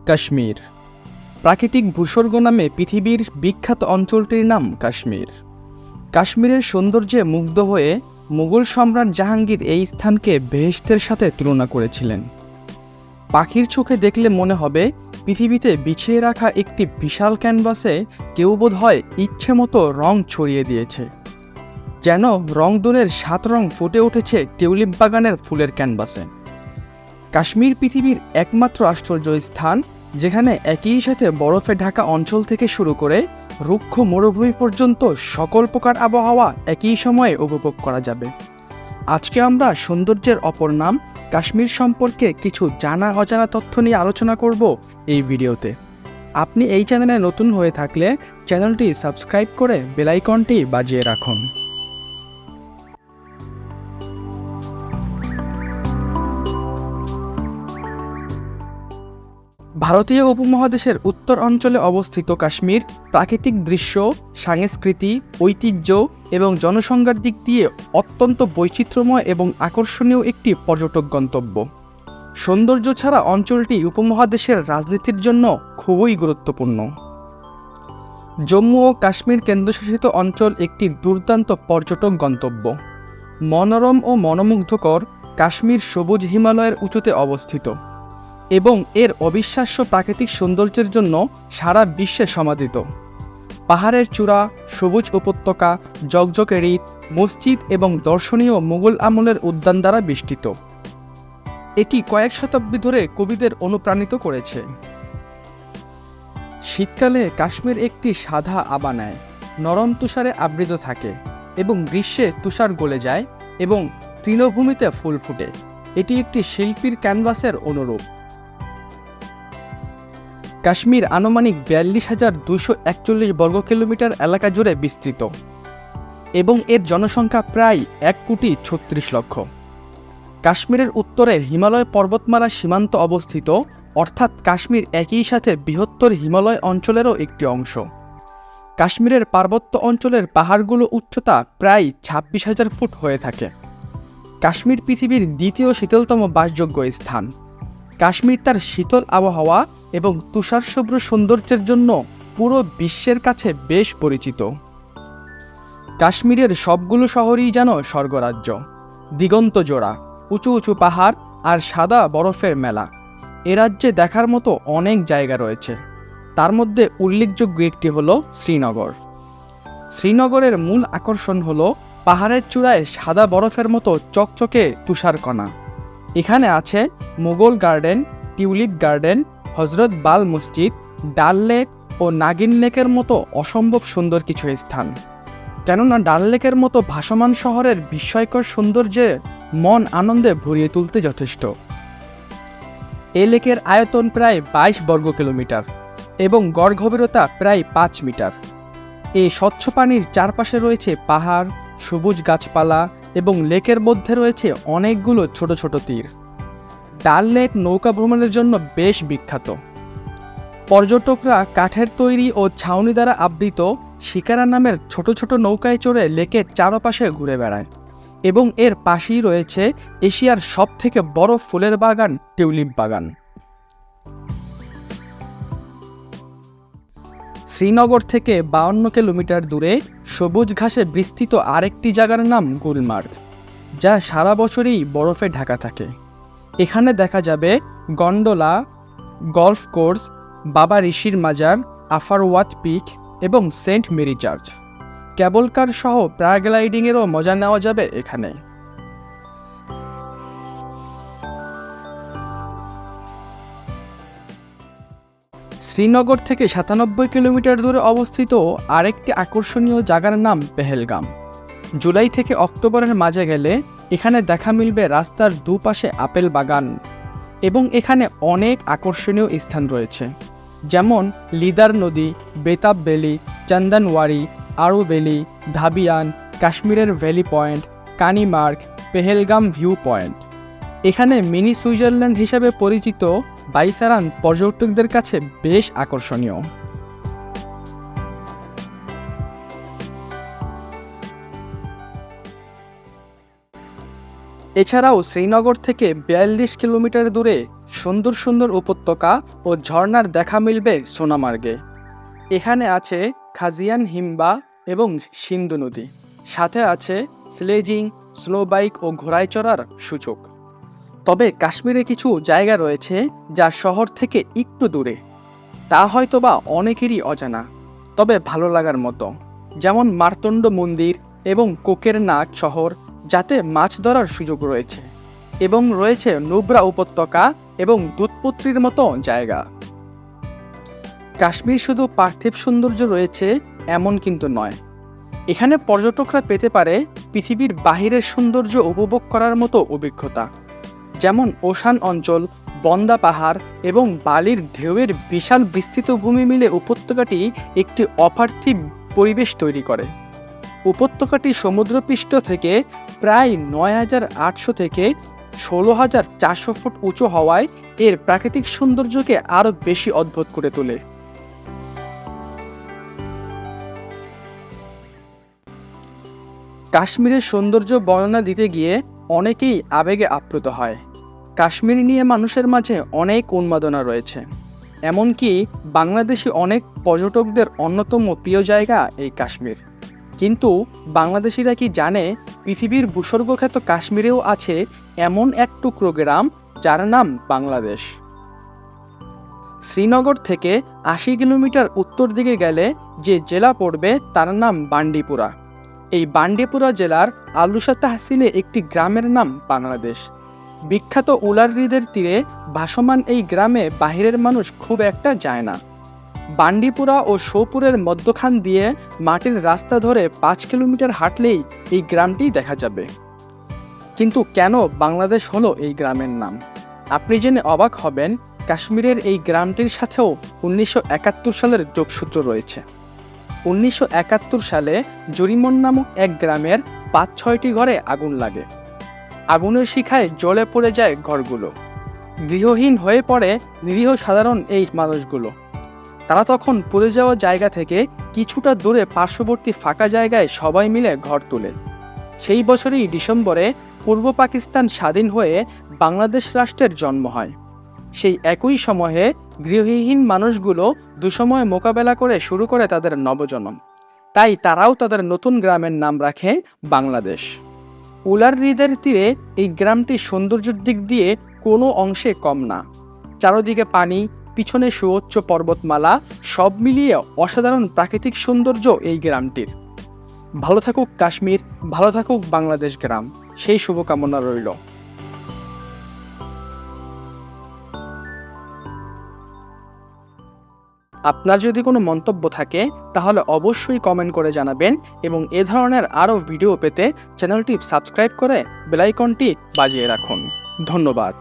কাশ্মীর প্রাকৃতিক ভূস্বর্গ নামে পৃথিবীর বিখ্যাত অঞ্চলটির নাম কাশ্মীর। কাশ্মীরের সৌন্দর্যে মুগ্ধ হয়ে মুঘল সম্রাট জাহাঙ্গীর এই স্থানকে বেহেশতের সাথে তুলনা করেছিলেন। পাখির চোখে দেখলে মনে হবে পৃথিবীতে বিছিয়ে রাখা একটি বিশাল ক্যানভাসে কেউ বোধহয় ইচ্ছে মতো রং ছড়িয়ে দিয়েছে, যেন রংধনুর 7 রং ফুটে উঠেছে টিউলিপ বাগানের ফুলের ক্যানভাসে। কাশ্মীর পৃথিবীর একমাত্র আশ্চর্য স্থান, যেখানে একই সাথে বরফে ঢাকা অঞ্চল থেকে শুরু করে রুক্ষ মরুভূমি পর্যন্ত সকল প্রকার আবহাওয়া একই সময়ে উপভোগ করা যাবে। আজকে আমরা সৌন্দর্যের অপর নাম কাশ্মীর সম্পর্কে কিছু জানা অজানা তথ্য নিয়ে আলোচনা করব এই ভিডিওতে। আপনি এই চ্যানেলে নতুন হয়ে থাকলে চ্যানেলটি সাবস্ক্রাইব করে বেল আইকনটি বাজিয়ে রাখুন। ভারতীয় উপমহাদেশের উত্তর অঞ্চলে অবস্থিত কাশ্মীর প্রাকৃতিক দৃশ্য, সংস্কৃতি, ঐতিহ্য এবং জনসংখ্যার দিক দিয়ে অত্যন্ত বৈচিত্র্যময় এবং আকর্ষণীয় একটি পর্যটক গন্তব্য। সৌন্দর্য ছাড়া অঞ্চলটি উপমহাদেশের রাজনীতির জন্য খুবই গুরুত্বপূর্ণ। জম্মু ও কাশ্মীর কেন্দ্রশাসিত অঞ্চল একটি দুর্দান্ত পর্যটক গন্তব্য। মনোরম ও মনোমুগ্ধকর কাশ্মীর সবুজ হিমালয়ের উঁচুতে অবস্থিত এবং এর অবিশ্বাস্য প্রাকৃতিক সৌন্দর্যের জন্য সারা বিশ্বে সমাদৃত। পাহাড়ের চূড়া, সবুজ উপত্যকা, ঝকঝকে হ্রদ, মসজিদ এবং দর্শনীয় মুঘল আমলের উদ্যান দ্বারা বেষ্টিত। এটি কয়েক শতাব্দী ধরে কবিদের অনুপ্রাণিত করেছে। শীতকালে কাশ্মীর একটি সাদা আভা নেয়, নরম তুষারে আবৃত থাকে এবং গ্রীষ্মে তুষার গলে যায় এবং তৃণভূমিতে ফুল ফুটে। এটি একটি শিল্পীর ক্যানভাসের অনুরূপ। কাশ্মীর আনুমানিক 42,241 বর্গ কিলোমিটার এলাকা জুড়ে বিস্তৃত এবং এর জনসংখ্যা প্রায় 1,36,00,000। কাশ্মীরের উত্তরে হিমালয় পর্বতমালা সীমান্ত অবস্থিত, অর্থাৎ কাশ্মীর একই সাথে বৃহত্তর হিমালয় অঞ্চলেরও একটি অংশ। কাশ্মীরের পার্বত্য অঞ্চলের পাহাড়গুলো উচ্চতা প্রায় 26,000 ফুট হয়ে থাকে। কাশ্মীর পৃথিবীর দ্বিতীয় শীতলতম বাসযোগ্য স্থান। কাশ্মীর তার শীতল আবহাওয়া এবং তুষারশুভ্র সৌন্দর্যের জন্য পুরো বিশ্বের কাছে বেশ পরিচিত। কাশ্মীরের সবগুলো শহরই যেন স্বর্গরাজ্য। দিগন্ত জোড়া, উঁচু উঁচু পাহাড় আর সাদা বরফের মেলা। এ রাজ্যে দেখার মতো অনেক জায়গা রয়েছে। তার মধ্যে উল্লেখযোগ্য একটি হলো শ্রীনগর। শ্রীনগরের মূল আকর্ষণ হলো পাহাড়ের চূড়ায় সাদা বরফের মতো চকচকে তুষারকণা। এখানে আছে মুঘল গার্ডেন, টিউলিপ গার্ডেন, হজরত বাল মসজিদ, ডাল লেক ও নাগিন লেকের মতো অসম্ভব সুন্দর কিছু স্থান। কেননা ডাল লেকের মতো ভাসমান শহরের বিস্ময়কর সৌন্দর্যে মন আনন্দে ভরিয়ে তুলতে যথেষ্ট। এ লেকের আয়তন প্রায় 22 বর্গ কিলোমিটার এবং গড় গভীরতা প্রায় 5 মিটার। এই স্বচ্ছ পানির চারপাশে রয়েছে পাহাড়, সবুজ গাছপালা এবং লেকের মধ্যে রয়েছে অনেকগুলো ছোট ছোট তীর। ডাল লেক নৌকা ভ্রমণের জন্য বেশ বিখ্যাত। পর্যটকরা কাঠের তৈরি ও ছাউনি দ্বারা আবৃত শিকারা নামের ছোট ছোট নৌকায় চড়ে লেকের চারপাশে ঘুরে বেড়ায় এবং এর পাশেই রয়েছে এশিয়ার সবথেকে বড় ফুলের বাগান, টিউলিপ বাগান। শ্রীনগর থেকে 52 কিলোমিটার দূরে সবুজ ঘাসে বিস্তৃত আরেকটি জায়গার নাম গুলমার্গ, যা সারা বছরই বরফে ঢাকা থাকে। এখানে দেখা যাবে গন্ডোলা, গল্ফ কোর্স, বাবা ঋষির মাজার, আফারওয়াত পিক এবং সেন্ট মেরি চার্চ। কেবল কার সহ প্যারাগ্লাইডিংয়েরও মজা নেওয়া যাবে এখানে। শ্রীনগর থেকে 97 কিলোমিটার দূরে অবস্থিত আরেকটি আকর্ষণীয় জায়গার নাম পেহেলগাম। জুলাই থেকে অক্টোবরের মাঝে গেলে এখানে দেখা মিলবে রাস্তার দুপাশে আপেল বাগান এবং এখানে অনেক আকর্ষণীয় স্থান রয়েছে, যেমন লিদার নদী, বেতাব ভ্যালি, চন্দনওয়ারি, আরু ভ্যালি, ধাবিয়ান, কাশ্মীরের valley point, Kanimarg, Pahalgam view point. এখানে মিনি সুইজারল্যান্ড হিসাবে পরিচিত বাইসারান পর্যটকদের কাছে বেশ আকর্ষণীয়। এছাড়াও শ্রীনগর থেকে 42 কিলোমিটার দূরে সুন্দর সুন্দর উপত্যকা ও ঝর্ণার দেখা মিলবে সোনামার্গে। এখানে আছে খাজিয়ান হিমবা এবং সিন্ধু নদী, সাথে আছে স্লেজিং, স্লো বাইক ও ঘোড়ায় চড়ার সুযোগ। তবে কাশ্মীরে কিছু জায়গা রয়েছে যা শহর থেকে একটু দূরে, তা হয়তোবা অনেকেরই অজানা, তবে ভালো লাগার মতো। যেমন মার্তণ্ড মন্দির এবং কোকেরনাগ শহর, যাতে মাছ ধরার সুযোগ রয়েছে, এবং রয়েছে নুব্রা উপত্যকা এবং দুধপুত্রির মতো জায়গা। কাশ্মীর শুধু পার্থিব সৌন্দর্য রয়েছে এমন কিন্তু নয়, এখানে পর্যটকরা পেতে পারে পৃথিবীর বাহিরের সৌন্দর্য উপভোগ করার মতো অভিজ্ঞতা। যেমন ওশান অঞ্চল, বন্দা পাহাড় এবং বালির ঢেউয়ের বিশাল বিস্তৃত ভূমি মিলে উপত্যকাটি একটি অপার্থিব পরিবেশ তৈরি করে। উপত্যকাটি সমুদ্রপৃষ্ঠ থেকে প্রায় ৯,৮০০ থেকে ১৬,৪০০ ফুট উঁচু হওয়ায় এর প্রাকৃতিক সৌন্দর্যকে আরও বেশি অদ্ভুত করে তোলে। কাশ্মীরের সৌন্দর্য বর্ণনা দিতে গিয়ে অনেকেই আবেগে আপ্লুত হয়। কাশ্মীর নিয়ে মানুষের মাঝে অনেক উন্মাদনা রয়েছে, এমনকি বাংলাদেশি অনেক পর্যটকদের অন্যতম প্রিয় জায়গা এই কাশ্মীর। কিন্তু বাংলাদেশিরা কি জানে পৃথিবীর ভূস্বর্গখ্যাত কাশ্মীরেও আছে এমন এক টুকরো গ্রাম যার নাম বাংলাদেশ। শ্রীনগর থেকে ৮০ কিলোমিটার উত্তর দিকে গেলে যে জেলা পড়বে তার নাম বান্ডিপুরা। এই বান্ডিপুরা জেলার আলুসা তহসিলে একটি গ্রামের নাম বাংলাদেশ। বিখ্যাত উলার হ্রদের তীরে ভাসমান এই গ্রামে বাহিরের মানুষ খুব একটা যায় না। বান্ডিপুরা ও সোপুরের মধ্যখান দিয়ে মাটির রাস্তা ধরে ৫ কিলোমিটার হাঁটলেই এই গ্রামটি দেখা যাবে। কিন্তু কেন বাংলাদেশ হলো এই গ্রামের নাম? আপনি জেনে অবাক হবেন, কাশ্মীরের এই গ্রামটির সাথেও ১৯৭১ সালের যোগসূত্র রয়েছে। ১৯৭১ সালে জরিমন নামক এক গ্রামের ৫-৬টি ঘরে আগুন লাগে। আগুনের শিখায় জ্বলে পড়ে যায় ঘরগুলো। গৃহহীন হয়ে পড়ে নিরীহ সাধারণ এই মানুষগুলো। তারা তখন পুড়ে যাওয়া জায়গা থেকে কিছুটা দূরে পার্শ্ববর্তী ফাঁকা জায়গায় সবাই মিলে ঘর তোলে। সেই বছরই ডিসেম্বরে পূর্ব পাকিস্তান স্বাধীন হয়ে বাংলাদেশ রাষ্ট্রের জন্ম হয়। সেই একই সময়ে গৃহহীন মানুষগুলো দুঃসময় মোকাবেলা করে শুরু করে তাদের নবজন্ম। তাই তারাও তাদের নতুন গ্রামের নাম রাখে বাংলাদেশ। উলার হ্রদের তীরে এই গ্রামটি সৌন্দর্যের দিক দিয়ে কোনো অংশে কম না। চারদিকে পানি, পিছনে সুউচ্চ পর্বতমালা, সব মিলিয়ে অসাধারণ প্রাকৃতিক সৌন্দর্য এই গ্রামটির। ভালো থাকুক কাশ্মীর, ভালো থাকুক বাংলাদেশ গ্রাম, সেই শুভকামনা রইল। আপনার যদি কোনো মন্তব্য থাকে তাহলে অবশ্যই কমেন্ট করে জানাবেন, এবং এ ধরনের আরও ভিডিও পেতে চ্যানেলটি সাবস্ক্রাইব করে বেল আইকনটি বাজিয়ে রাখুন। ধন্যবাদ।